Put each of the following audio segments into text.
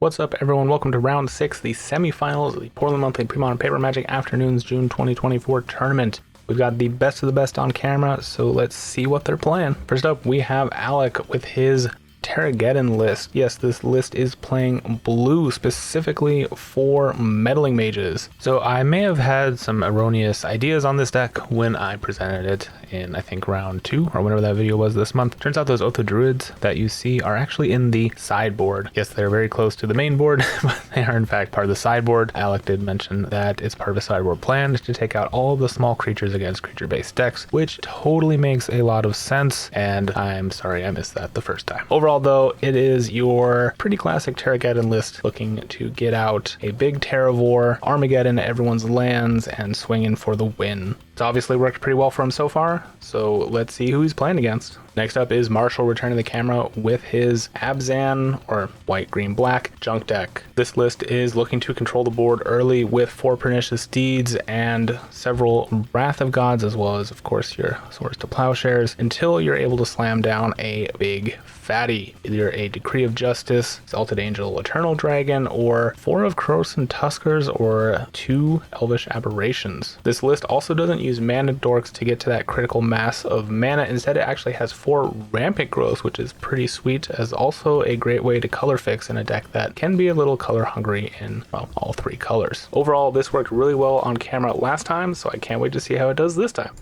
What's up, everyone? Welcome to round 6, the semifinals of the Portland Monthly Premodern Paper Magic Afternoons June 2024 tournament. We've got the best of the best on camera, so let's see what they're playing. First up, we have Alec with his Terrageddon list. Yes, this list is playing blue specifically for meddling mages. So I may have had some erroneous ideas on this deck when I presented it in, I think, round 2 or whenever that video was this month. Turns out those Otho Druids that you see are actually in the sideboard. Yes, they're very close to the main board, but they are in fact part of the sideboard. Alec did mention that it's part of a sideboard plan to take out all of the small creatures against creature-based decks, which totally makes a lot of sense, and I'm sorry I missed that the first time. Overall, though, it is your pretty classic Terrageddon list looking to get out a big Terravore, Armageddon everyone's lands, and swing in for the win. It's obviously worked pretty well for him so far, so let's see who he's playing against. Next up is Marshall returning the camera with his Abzan, or white, green, black, junk deck. This list is looking to control the board early with 4 Pernicious Steeds and several Wrath of Gods, as well as, of course, your Swords to Plowshares, until you're able to slam down a big fatty. Either a Decree of Justice, Exalted Angel, Eternal Dragon, or 4 of Corrosive Tuskers, or 2 Elvish Aberrations. This list also doesn't use mana dorks to get to that critical mass of mana. Instead, it actually has 4 Rampant Growth, which is pretty sweet, as also a great way to color fix in a deck that can be a little color hungry in, well, all 3 colors. Overall, this worked really well on camera last time, so I can't wait to see how it does this time.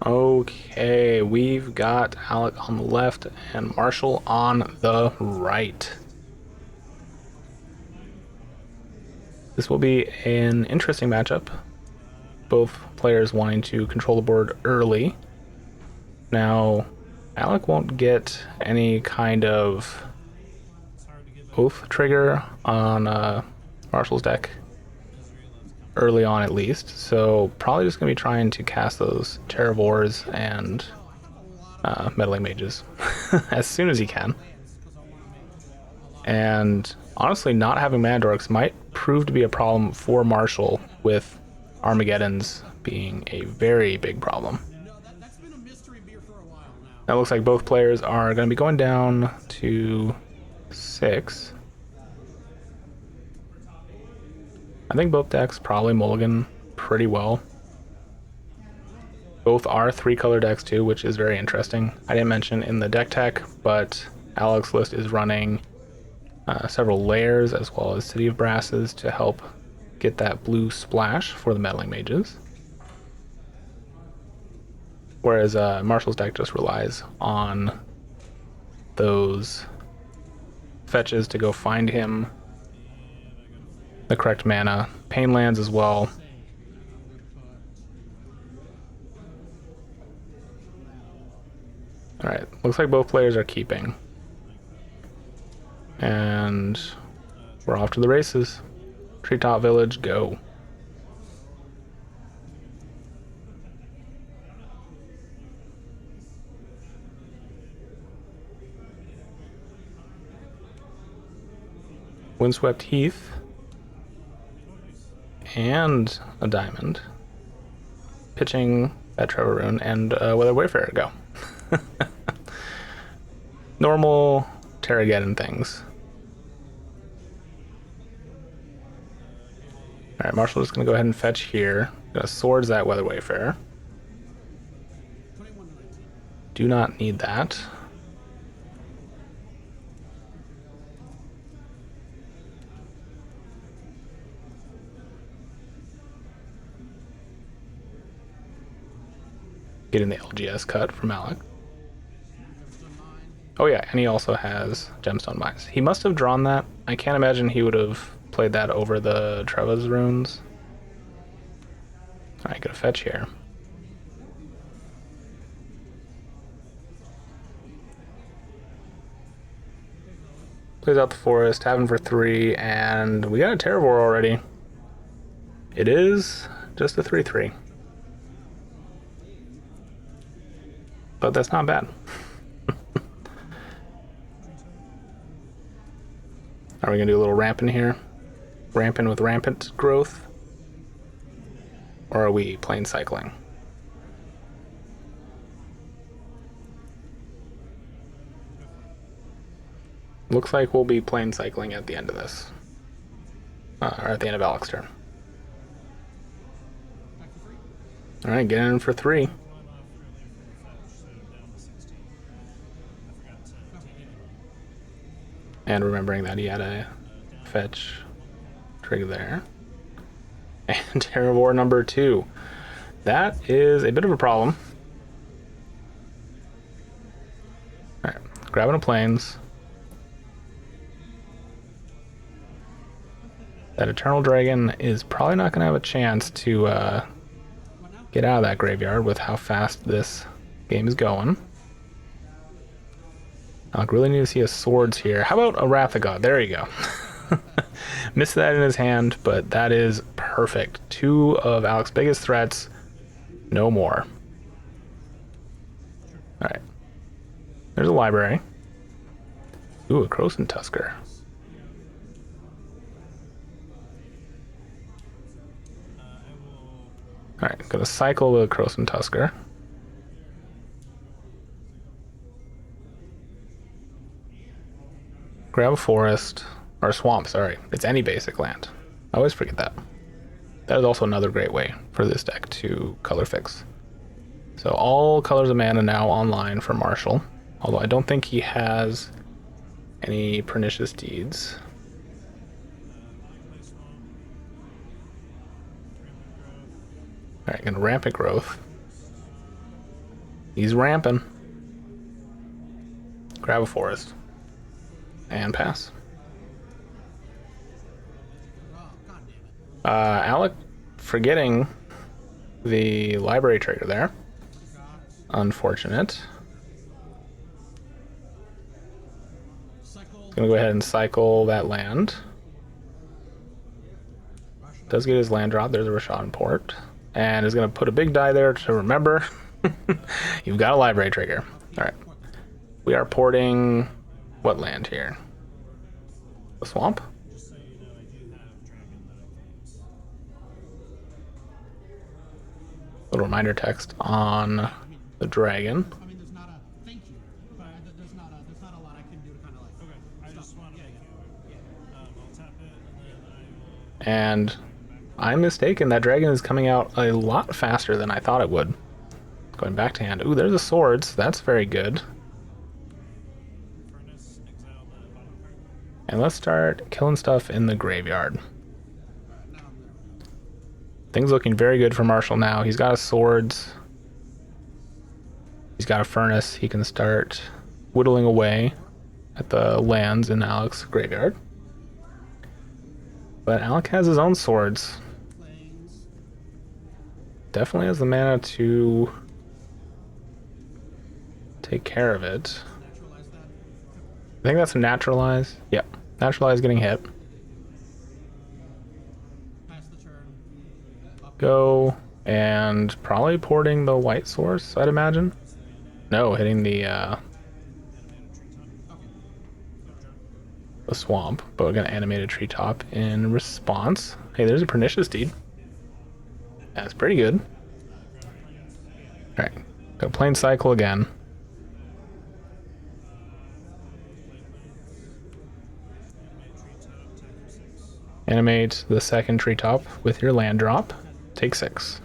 Okay, we've got Alec on the left and Marshall on the right. This will be an interesting matchup. Both players wanting to control the board early. Now, Alec won't get any kind of Oath trigger on Marshall's deck. Early on, at least, so probably just going to be trying to cast those Terravores and meddling mages as soon as he can. And honestly, not having mana dorks might prove to be a problem for Marshall, with Armageddons being a very big problem. Now it looks like both players are going to be going down to 6. I think both decks probably mulligan pretty well. Both are 3-color decks too, which is very interesting. I didn't mention in the deck tech, but Alec's list is running several layers as well as City of Brasses to help get that blue splash for the meddling mages. Whereas Marshall's deck just relies on those fetches to go find him the correct mana, pain lands as well. Alright, looks like both players are keeping. And we're off to the races. Treetop Village, go. Windswept Heath. And a diamond. Pitching that Trevor Rune and Weather Wayfarer, go. Normal Terrageddon things. Alright, Marshall is going to go ahead and fetch here. Gonna Swords that Weather Wayfarer. Do not need that. Getting the LGS cut from Alec. Oh yeah, and he also has Gemstone Mines. He must have drawn that. I can't imagine he would have played that over the Treva's runes. Alright, gonna fetch here. Plays out the forest, having for 3, and we got a Terravore already. It is just a 3/3. But that's not bad. Are we gonna do a little rampant here? Rampant with rampant growth? Or are we plain cycling? looks like we'll be plane cycling at the end of this. Or at the end of Alex's turn. Alright, get in for 3. And remembering that he had a fetch trigger there. And Terror War number 2. That is a bit of a problem. Alright, grabbing a planes. That Eternal Dragon is probably not going to have a chance to get out of that graveyard with how fast this game is going. I really need to see a Swords here. How about a Wrath of God? There you go. Missed that in his hand, but that is perfect. 2 of Alex's biggest threats. No more. Alright. There's a library. Ooh, a Croson Tusker. Alright, gonna cycle the Croson Tusker. Grab a forest, or swamp, sorry. It's any basic land. I always forget that. That is also another great way for this deck to color fix. So all colors of mana now online for Marshall. Although I don't think he has any Pernicious Deeds. Alright, gonna Rampant Growth. He's ramping. Grab a forest. And pass. Alec forgetting the library trigger there. Unfortunate. Gonna go ahead and cycle that land. Does get his land drop. There's a Rashawn Port. And is gonna put a big die there to remember. You've got a library trigger. Alright. We are porting what land here? The swamp? Little reminder text on the dragon. I mean, there's not a thank you, but there's not a lot I can do to kind of like. Okay, I just want to make I'll tap it and then I will. And I'm mistaken. That dragon is coming out a lot faster than I thought it would. Going back to hand. Ooh, there's the swords. That's very good. And let's start killing stuff in the graveyard. Things looking very good for Marshall now. He's got his swords. He's got a furnace. He can start whittling away at the lands in Alex's graveyard. But Alec has his own swords. Definitely has the mana to take care of it. I think that's a naturalize. Yep. Naturalize getting hit. Go and probably porting the white source, I'd imagine. No, hitting the swamp, but we're gonna animate a treetop in response. Hey, there's a Pernicious Deed. That's pretty good. Alright, go plain cycle again. Animate the second treetop with your land drop. Take 6.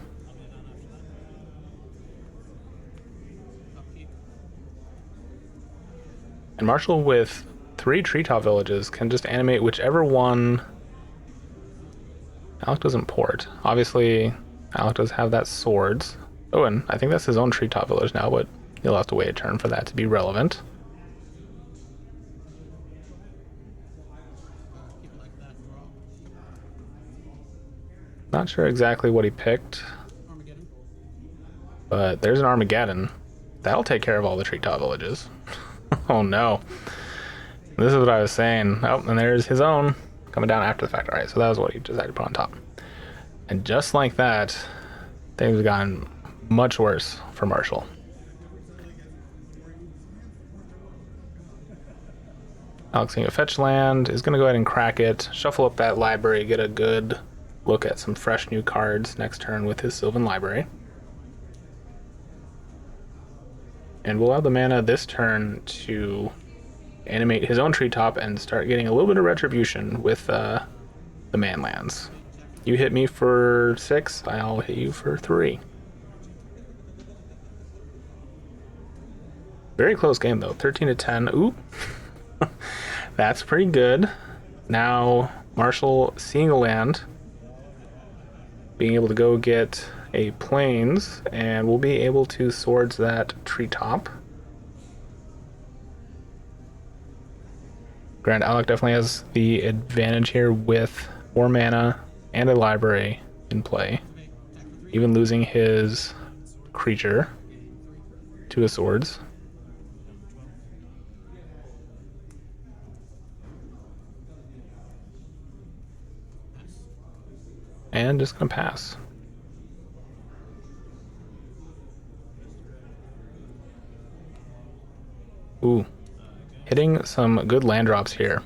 And Marshall with 3 treetop villages can just animate whichever one. Alec doesn't port. Obviously, Alec does have that swords. Oh, and I think that's his own treetop village now, but you'll have to wait a turn for that to be relevant. Not sure exactly what he picked, but there's an Armageddon. That'll take care of all the treetop villages. Oh no. This is what I was saying. Oh, and there's his own coming down after the fact. Alright, so that was what he decided to put on top. And just like that, things have gotten much worse for Marshall. Alex getting a fetch land, is going to go ahead and crack it, shuffle up that library, get a good look at some fresh new cards next turn with his Sylvan Library. And we'll have the mana this turn to animate his own treetop and start getting a little bit of retribution with the man lands. You hit me for 6, I'll hit you for 3. Very close game though, 13 to 10. Ooh, that's pretty good. Now Marshall seeing a land, being able to go get a plains, and we'll be able to swords that treetop. Grand Alec definitely has the advantage here with 4 mana and a library in play, even losing his creature to his swords. And just gonna pass. Ooh, hitting some good land drops here.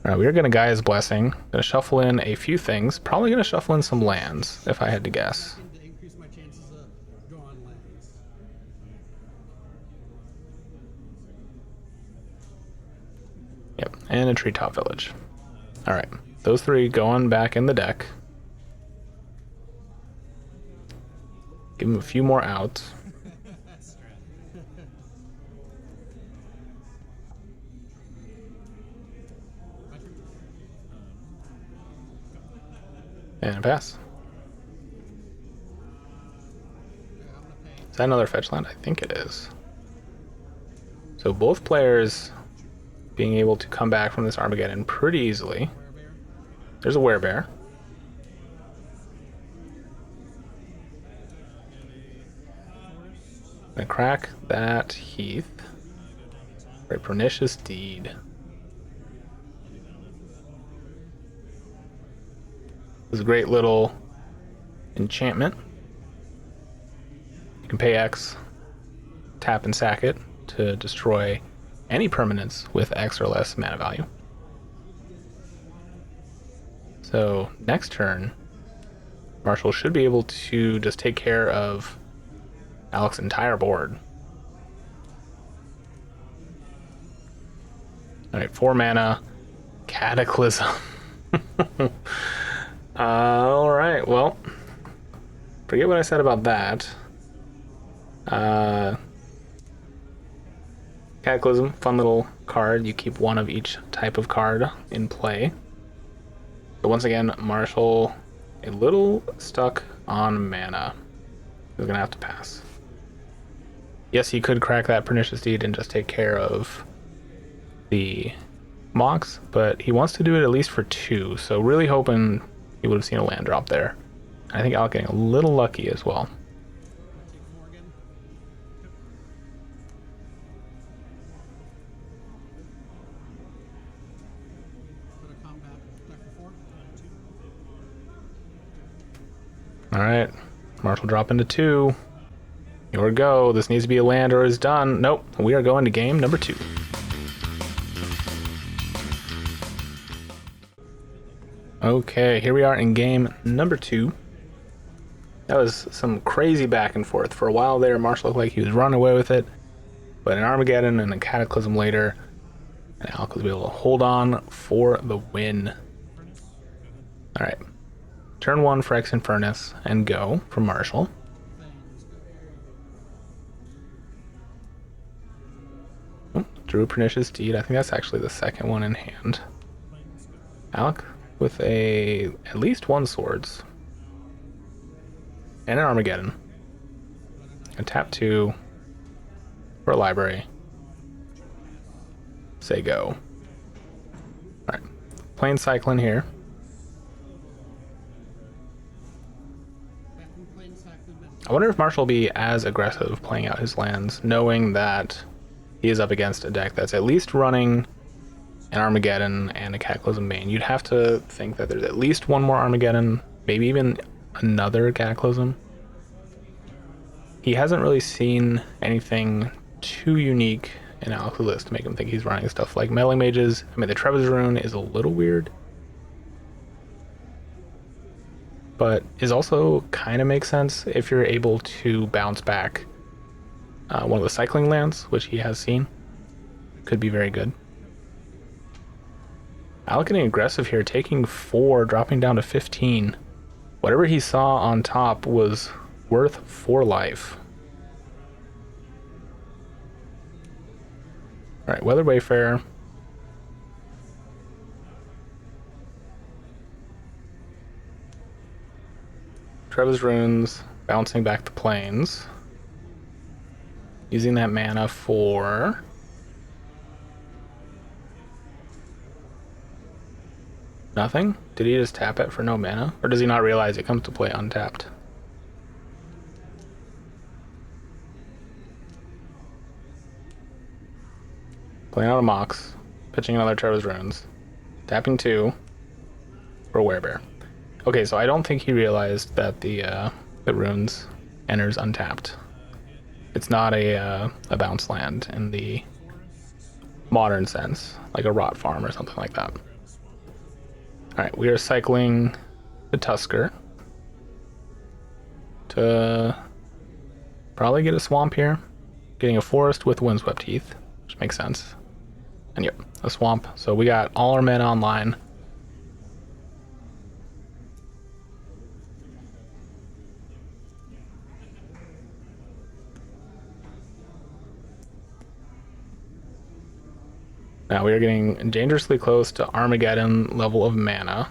All right, we are gonna Gaia's Blessing. Gonna shuffle in a few things. Probably gonna shuffle in some lands, if I had to guess. To increase my chances of drawing lands. Yep, and a Treetop Village. All right, those 3 going back in the deck. Give him a few more outs. And a pass. Is that another fetch land? I think it is. So both players being able to come back from this Armageddon pretty easily. There's a werebear. Gonna crack that Heath. Right, Pernicious Deed. This is a great little enchantment. You can pay X, tap and sack it to destroy any permanents with X or less mana value. So next turn, Marshall should be able to just take care of Alec's entire board. Alright, 4 mana, Cataclysm. Alright, well, forget what I said about that. Cataclysm, fun little card. You keep 1 of each type of card in play. But once again, Marshall a little stuck on mana. He's gonna have to pass. Yes, he could crack that Pernicious Deed and just take care of the Mox, but he wants to do it at least for 2, so really hoping he would have seen a land drop there. I think Alec getting a little lucky as well. Take 4 again. Put a combat deck for 4. Alright, Marshall drop into 2. Here we go. This needs to be a land or is done. Nope, we are going to game number 2. Okay, here we are in game number 2. That was some crazy back and forth. For a while there, Marshall looked like he was running away with it, but an Armageddon and a Cataclysm later, and Alec was able to hold on for the win. Alright, turn 1 for X and Furnace, and go from Marshall. Drew Pernicious Deed. I think that's actually the second one in hand. Alec with at least 1 swords. And an Armageddon. And tap 2 for a library. Say go. Alright. Playing Cyclone here. I wonder if Marshall will be as aggressive playing out his lands, knowing that he is up against a deck that's at least running an Armageddon and a Cataclysm main. You'd have to think that there's at least 1 more Armageddon, maybe even another Cataclysm. He hasn't really seen anything too unique in Alec's list to make him think he's running stuff like Meddling Mages. I mean, the Trevor's Rune is a little weird, but is also kind of makes sense if you're able to bounce back one of the cycling lands, which he has seen. could be very good. Alec getting aggressive here, taking 4, dropping down to 15. Whatever he saw on top was worth 4 life. Alright, Weather Wayfarer. Trevor's Runes, bouncing back the plains. Using that mana for... nothing? Did he just tap it for no mana? Or does he not realize it comes to play untapped? Playing out a Mox, pitching another Trevor's Runes, tapping 2 for a Werebear. Okay, so I don't think he realized that the Runes enters untapped. It's not a bounce land in the modern sense, like a Rot Farm or something like that. Alright, we are cycling the Tusker to probably get a swamp here. Getting a forest with Windswept Heath, which makes sense. And yep, a swamp. So we got all our men online. Now we are getting dangerously close to Armageddon level of mana.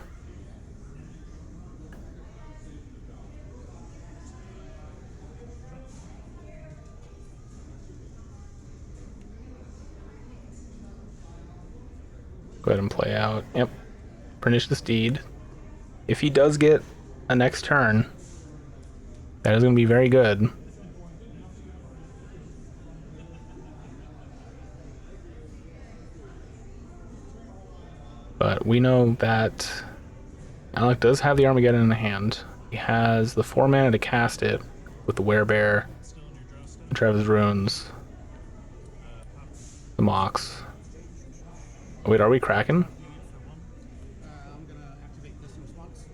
Go ahead and play out. Yep. Pernicious Deed. If he does get a next turn, that is going to be very good. But we know that Alec does have the Armageddon in the hand. He has the 4 mana to cast it with the Werebear, Trevor's Runes, the Mox. Oh, wait, are we cracking? I'm gonna activate this in response.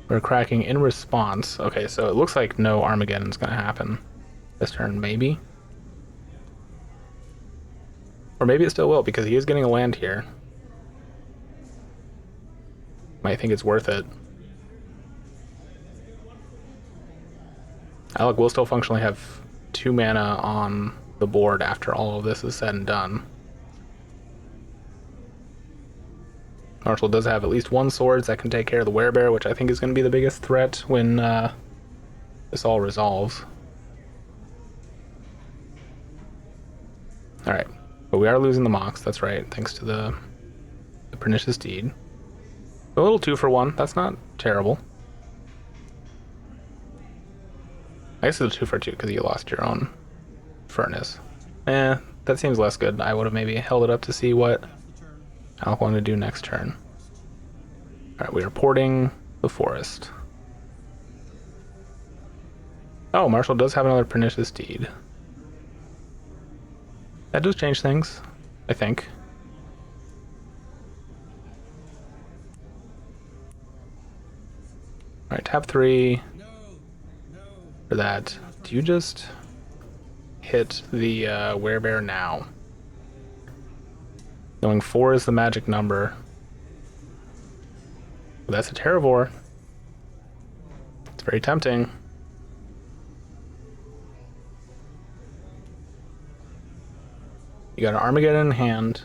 We're cracking in response. Okay, so it looks like no Armageddon's gonna happen this turn, maybe? Or maybe it still will, because he is getting a land here. Might think it's worth it. Alec will still functionally have 2 mana on the board after all of this is said and done. Marshall does have at least 1 swords that can take care of the Werebear, which I think is going to be the biggest threat when this all resolves. Alright, but we are losing the Mox, that's right, thanks to the Pernicious Deed. A little 2 for 1, that's not terrible. I guess it's a 2 for 2 because you lost your own Furnace. That seems less good. I would have maybe held it up to see what Alec wanted to do next turn. Alright, we are porting the forest. Oh, Marshall does have another Pernicious Deed. That does change things, I think. Alright, tap 3 for that. Do you just hit the Werebear now? Knowing 4 is the magic number. But that's a Terravore. It's very tempting. You got an Armageddon in hand.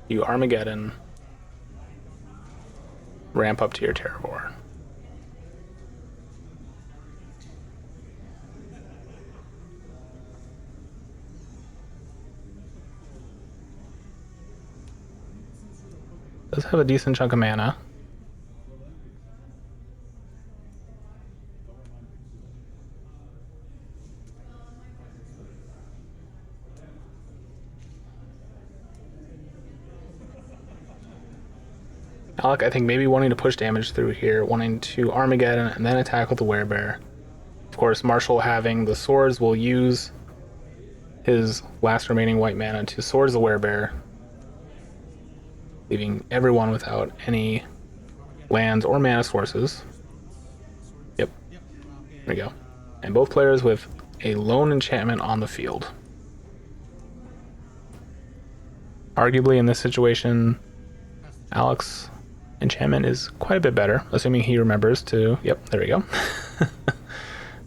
You Armageddon. Ramp up to your Terravore. Does have a decent chunk of mana. Alec, I think maybe wanting to push damage through here, wanting to Armageddon and then attack with the Werebear. Of course, Marshall having the swords will use his last remaining white mana to swords the Werebear, leaving everyone without any lands or mana sources. Yep, there we go. And both players with a lone enchantment on the field. Arguably in this situation, Alex enchantment is quite a bit better, assuming he remembers to, yep, there we go.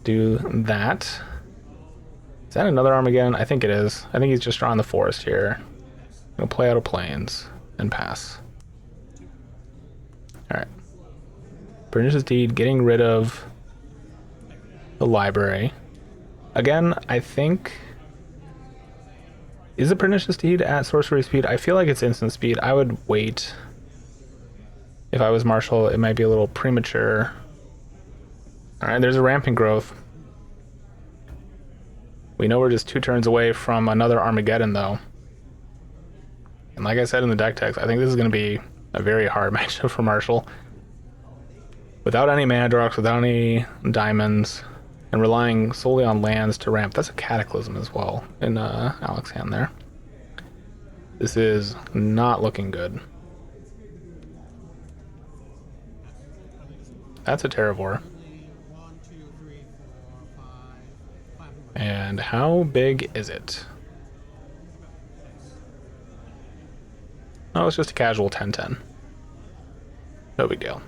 Do that. Is that another Armageddon? I think it is. I think he's just drawing the forest here. Gonna play out of plains and pass. Alright. Pernicious Deed, getting rid of the library. Again, I think... Is it Pernicious Deed at sorcery speed? I feel like it's instant speed. I would wait. If I was Marshall, it might be a little premature. Alright, there's a rampant growth. We know we're just 2 turns away from another Armageddon, though. And like I said in the deck text, I think this is going to be a very hard matchup for Marshall. Without any mana drops, without any diamonds, and relying solely on lands to ramp. That's a Cataclysm as well in Alex's hand there. This is not looking good. That's a Terravore. And how big is it? Oh, it's just a casual 10-10. No big deal.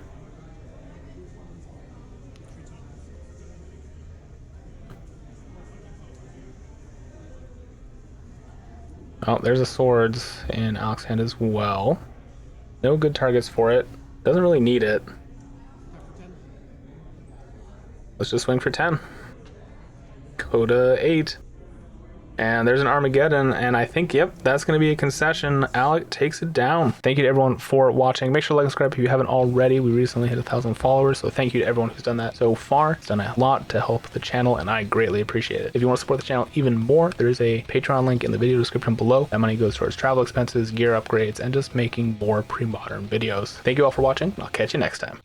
Oh, there's a swords in Alex's hand as well. No good targets for it. Doesn't really need it. Let's just swing for 10. Go to 8. And there's an Armageddon, and I think, yep, that's going to be a concession. Alec takes it down. Thank you to everyone for watching. Make sure to like and subscribe if you haven't already. We recently hit 1,000 followers, so thank you to everyone who's done that so far. It's done a lot to help the channel, and I greatly appreciate it. If you want to support the channel even more, there is a Patreon link in the video description below. That money goes towards travel expenses, gear upgrades, and just making more pre-modern videos. Thank you all for watching. I'll catch you next time.